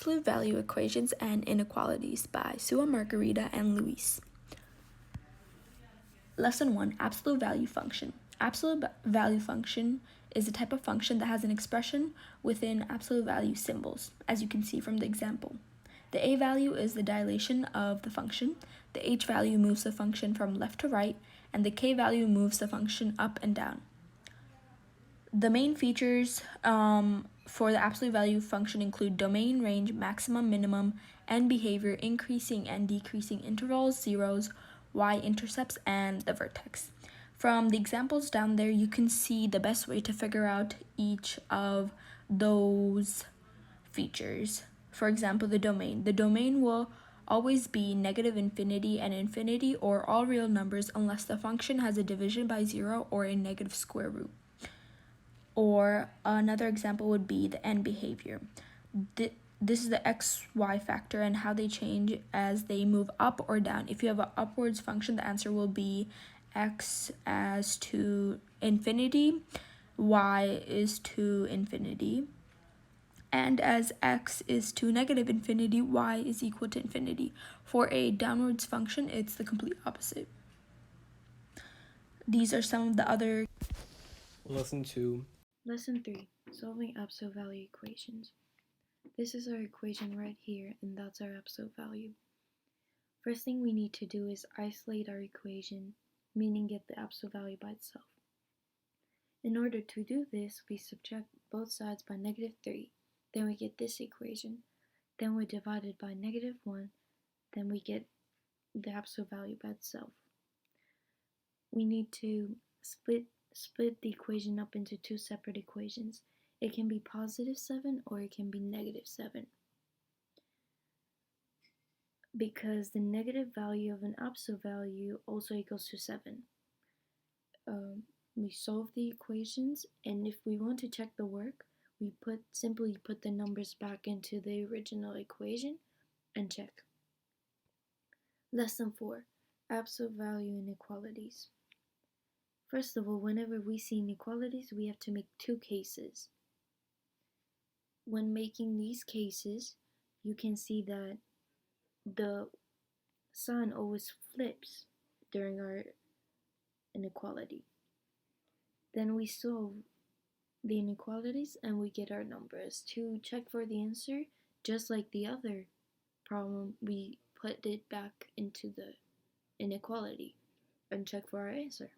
Absolute Value Equations and Inequalities by Sua Margarita and Luis. Lesson 1, Absolute Value Function. Absolute value function is a type of function that has an expression within absolute value symbols, as you can see from the example. The a value is the dilation of the function, the h value moves the function from left to right, and the k value moves the function up and down. The main features for the absolute value function include domain, range, maximum, minimum, and behavior, increasing and decreasing intervals, zeros, y-intercepts, and the vertex. From the examples down there, you can see the best way to figure out each of those features. For example, the domain. The domain will always be negative infinity and infinity, or all real numbers, unless the function has a division by 0 or a negative square root. Or another example would be the end behavior. This is the xy factor and how they change as they move up or down. If you have an upwards function, the answer will be x as to infinity, y is to infinity. And as x is to negative infinity, y is equal to infinity. For a downwards function, it's the complete opposite. These are some of the other. Lesson 2. Lesson 3, Solving Absolute Value Equations. This is our equation right here, and that's our absolute value. First thing we need to do is isolate our equation, meaning get the absolute value by itself. In order to do this, we subtract both sides by -3. Then we get this equation. Then we divide it by -1. Then we get the absolute value by itself. We need to split the equation up into two separate equations. It can be +7 or it can be -7. Because the negative value of an absolute value also equals to 7. We solve the equations, and if we want to check the work, we simply put the numbers back into the original equation and check. Lesson 4, Absolute Value Inequalities. First of all, whenever we see inequalities, we have to make two cases. When making these cases, you can see that the sign always flips during our inequality. Then we solve the inequalities and we get our numbers. To check for the answer, just like the other problem, we put it back into the inequality and check for our answer.